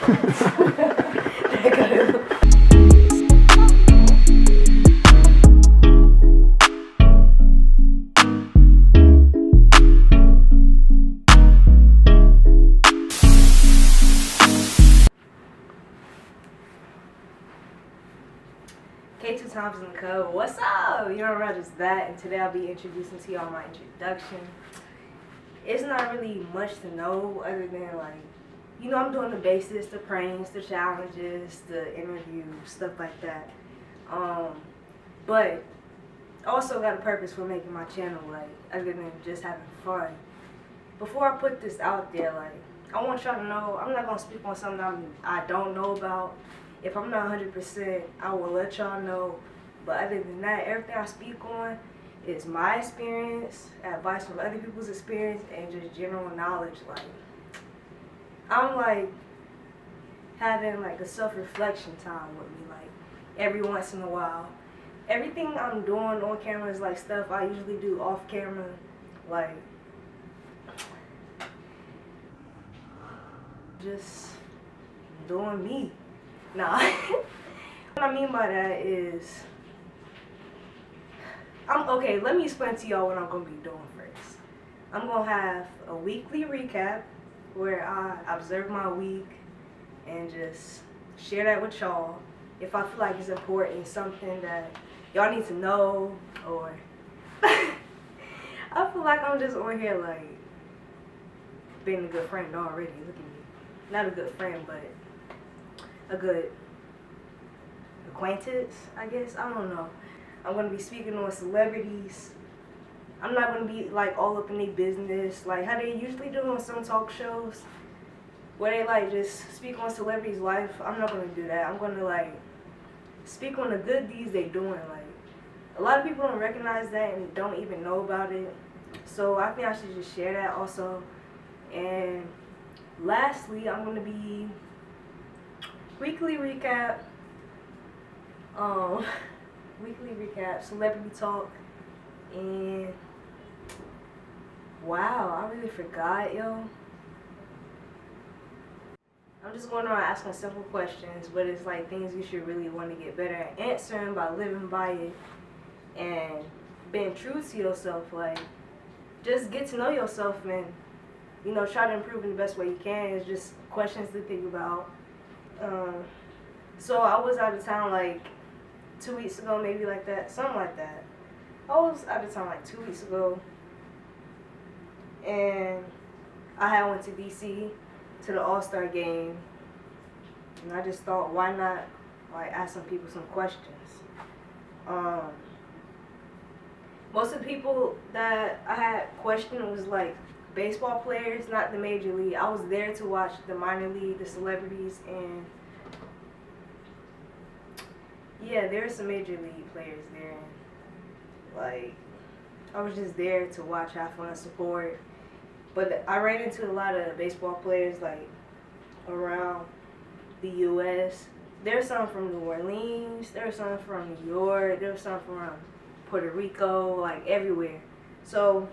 Kay2Times in the code. What's up? You know, I'm just that, and today I'll be introducing to y'all my introduction. It's not really much to know other than, like, you know, I'm doing the basics, the pranks, the challenges, the interviews, stuff like that. But I also got a purpose for making my channel, like, other than just having fun. Before I put this out there, like, I want y'all to know I'm not gonna speak on something I don't know about. If I'm not 100%, I will let y'all know. But other than that, everything I speak on is my experience, advice from other people's experience, and just general knowledge. Like, I'm like having like a self-reflection time with me, like every once in a while. Everything I'm doing on camera is like stuff I usually do off camera, like just doing me. Nah. What I mean by that is, okay, let me explain to y'all what I'm going to be doing first. I'm going to have a weekly recap where I observe my week and just share that with y'all. If I feel like it's important, something that y'all need to know, or I feel like I'm just on here like being a good friend already. Look at me. Not a good friend, but a good acquaintance, I guess. I don't know. I'm going to be speaking on celebrities. I'm not going to be like all up in their business like how they usually do on some talk shows where they like just speak on celebrities' life. I'm not going to do that. I'm going to like speak on the good deeds they doing. Like, a lot of people don't recognize that and don't even know about it. So I think I should just share that also. And lastly, I'm going to be weekly recap, celebrity talk, and wow, I really forgot, yo. I'm just going around asking simple questions, but it's like things you should really want to get better at answering by living by it and being true to yourself. Like, just get to know yourself and, you know, try to improve in the best way you can. It's just questions to think about. So I was out of town like 2 weeks ago, maybe like that, something like that. I was out of town like 2 weeks ago, and I had went to DC to the All-Star game, and I just thought, why not like ask some people some questions. Most of the people that I had questioned was like baseball players, not the major league. I was there to watch the minor league, the celebrities, and yeah, there's some major league players there. Like, I was just there to watch, have fun, support. But I ran into a lot of baseball players like around the U.S. There's some from New Orleans. There's some from New York. There's some from Puerto Rico, like everywhere. So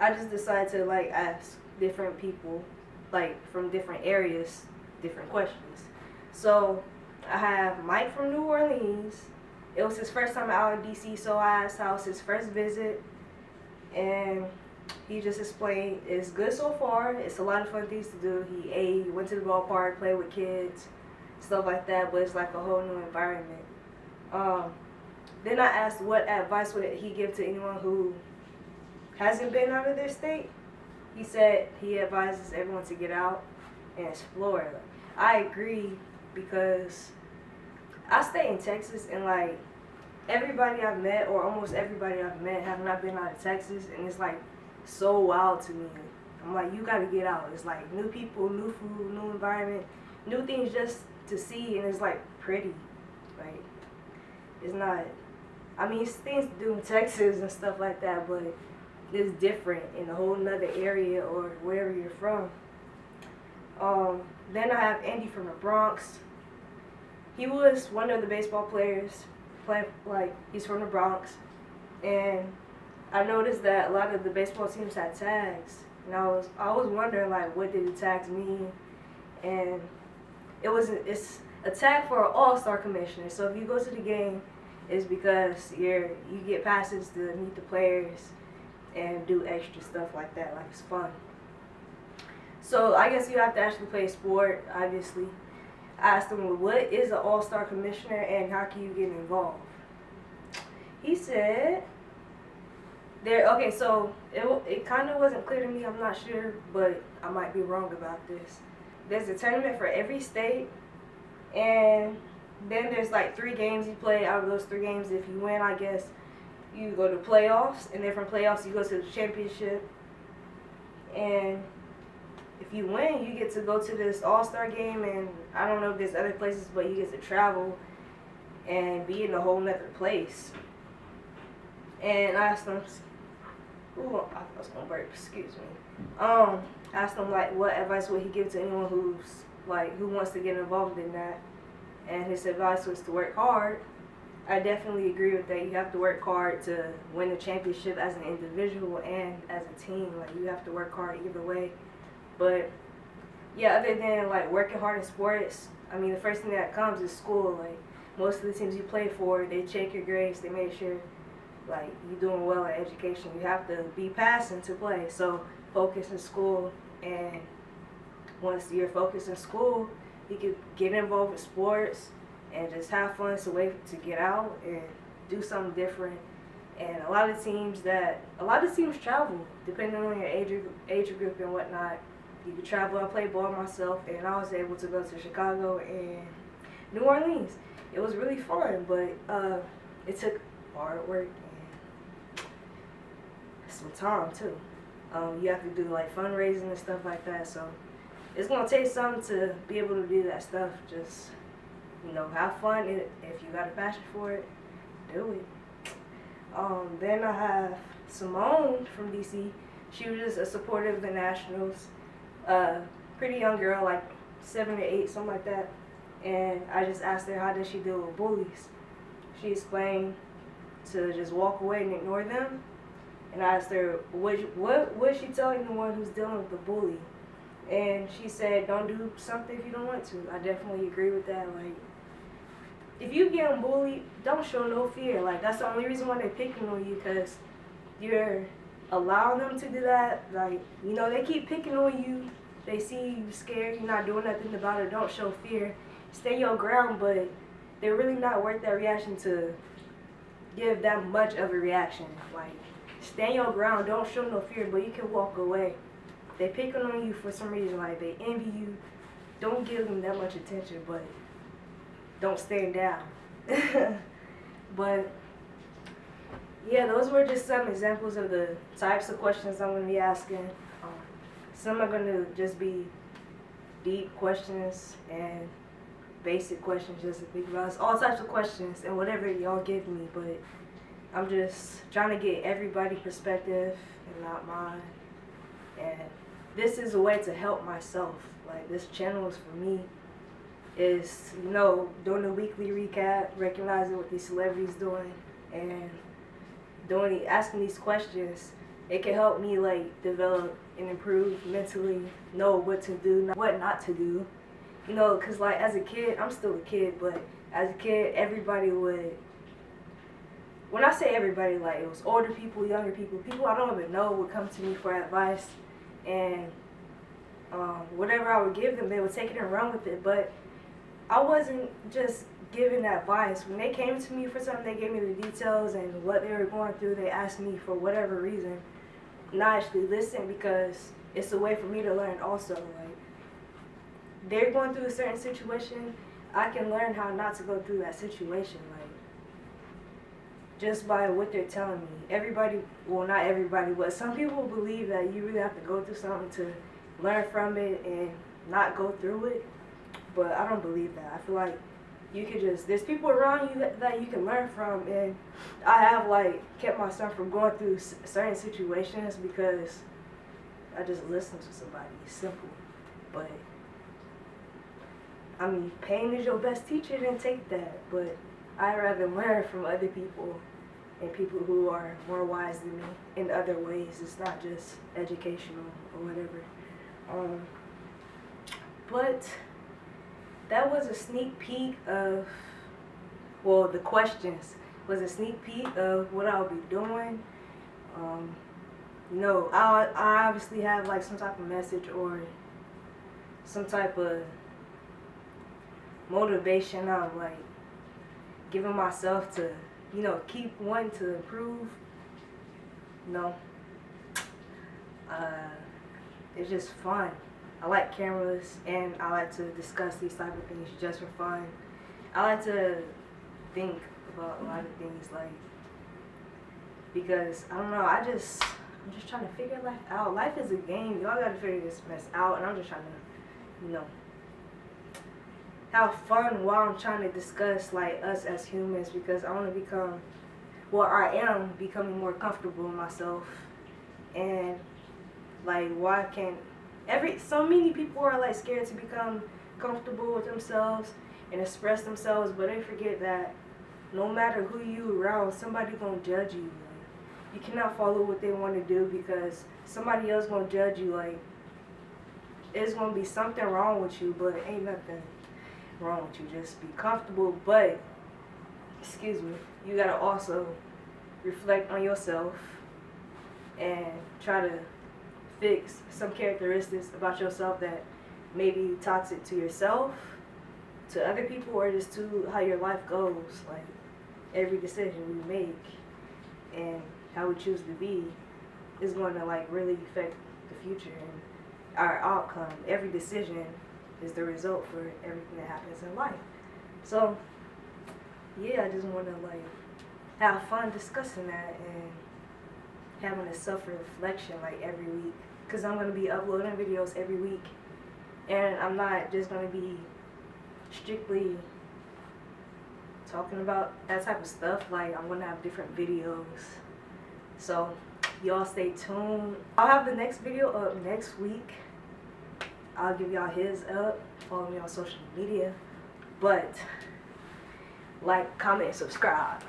I just decided to like ask different people, like from different areas, different questions. So I have Mike from New Orleans. It was his first time out in DC, so I asked how was his first visit, and he just explained it's good so far. It's a lot of fun things to do. He ate, he went to the ballpark, played with kids, stuff like that, but it's like a whole new environment. Then I asked what advice would he give to anyone who hasn't been out of their state. He said he advises everyone to get out and explore. I agree, because I stay in Texas, and like everybody I've met, or almost everybody I've met, have not been out of Texas, and it's like so wild to me. I'm like, you gotta get out. It's like new people, new food, new environment, new things just to see, and it's like pretty. Like, it's not, I mean, it's things to do in Texas and stuff like that, but it's different in a whole nother area or wherever you're from. Then I have Andy from the Bronx. He was one of the baseball players, like he's from the Bronx, and I noticed that a lot of the baseball teams had tags, and I was wondering like what did the tags mean, and it's a tag for an all-star commissioner. So if you go to the game, it's because you get passes to meet the players and do extra stuff like that. Like, it's fun. So I guess you have to actually play a sport, obviously. I asked him, what is an all-star commissioner and how can you get involved? He said, okay, so it kind of wasn't clear to me, I'm not sure, but I might be wrong about this. There's a tournament for every state, and then there's like 3 games you play. Out of those 3 games, if you win, I guess, you go to playoffs, and then from playoffs you go to the championship. And if you win, you get to go to this all-star game, and I don't know if there's other places, but you get to travel and be in a whole nother place. And I asked him, ooh, I was gonna burp, excuse me. Asked him like what advice would he give to anyone who wants to get involved in that. And his advice was to work hard. I definitely agree with that. You have to work hard to win the championship as an individual and as a team. Like, you have to work hard either way. But yeah, other than like working hard in sports, I mean, the first thing that comes is school. Like, most of the teams you play for, they check your grades, they make sure like you're doing well in education. You have to be passing to play. So focus in school, and once you're focused in school, you can get involved with sports and just have fun. It's a way to get out and do something different. And a lot of teams travel depending on your age group and whatnot. You can travel. I play ball myself, and I was able to go to Chicago and New Orleans. It was really fun, but it took hard work and some time too. You have to do like fundraising and stuff like that, so it's gonna take something to be able to do that stuff. Just, have fun. If you got a passion for it, do it. Then I have Simone from DC. She was just a supporter of the Nationals. Pretty young girl, like 7 or 8, something like that. And I just asked her, how does she deal with bullies? She explained to just walk away and ignore them. And I asked her, what would she tell anyone who's dealing with a bully? And she said, don't do something if you don't want to. I definitely agree with that. Like, if you get bullied, don't show no fear. Like, that's the only reason why they're picking on you, because you're allowing them to do that. Like, they keep picking on you. They see you scared, you're not doing nothing about it. Don't show fear. Stay your ground, but they're really not worth that reaction to give that much of a reaction. Like, stay your ground. Don't show no fear, but you can walk away. They picking on you for some reason, like they envy you. Don't give them that much attention, but don't stand down. But yeah, those were just some examples of the types of questions I'm going to be asking. Some are going to just be deep questions and basic questions, just to think about. It's all types of questions and whatever y'all give me, but I'm just trying to get everybody's perspective and not mine. And this is a way to help myself. Like, this channel is for me. Is, doing a weekly recap, recognizing what these celebrities doing, and asking these questions. It can help me like develop and improve mentally, know what to do, what not to do. Because like as a kid, I'm still a kid, but as a kid, everybody would, when I say everybody, like it was older people, younger people I don't even know would come to me for advice, and whatever I would give them, they would take it and run with it. But I wasn't just giving advice. When they came to me for something, they gave me the details and what they were going through. They asked me for whatever reason, and I actually listened because it's a way for me to learn also. Like, they're going through a certain situation, I can learn how not to go through that situation. Like, just by what they're telling me. Everybody, well, not everybody, but some people believe that you really have to go through something to learn from it and not go through it. But I don't believe that. I feel like you could just, there's people around you that you can learn from, and I have like kept myself from going through certain situations because I just listen to somebody. It's simple. But I mean, pain is your best teacher, then take that. But I'd rather learn from other people and people who are more wise than me in other ways. It's not just educational or whatever. But that was a sneak peek of, well, the questions was a sneak peek of what I'll be doing. You know, I obviously have like some type of message or some type of motivation I'm like giving myself to, you know, keep wanting to improve. You know, it's just fun. I like cameras and I like to discuss these type of things just for fun. I like to think about a lot of things, like, because I don't know, I'm just trying to figure life out. Life is a game. Y'all gotta figure this mess out, and I'm just trying to, you know, have fun while I'm trying to discuss like us as humans, because I want to become, well, I am becoming more comfortable in myself. And like, why can't so many people are like scared to become comfortable with themselves and express themselves, but they forget that no matter who you around, somebody gonna judge you. Like, you cannot follow what they want to do because somebody else gonna judge you. Like, it's gonna be something wrong with you, but ain't nothing wrong with you. Just be comfortable, but excuse me, you gotta also reflect on yourself and try to fix some characteristics about yourself that may be toxic to yourself, to other people, or just to how your life goes. Like, every decision we make and how we choose to be is going to like really affect the future and our outcome. Every decision is the result for everything that happens in life. So yeah, I just want to like have fun discussing that and having a self-reflection like every week, because I'm going to be uploading videos every week, and I'm not just going to be strictly talking about that type of stuff. Like, I'm going to have different videos, so y'all stay tuned. I'll have the next video up next week. I'll give y'all his up. Follow me on social media, but like, comment, subscribe.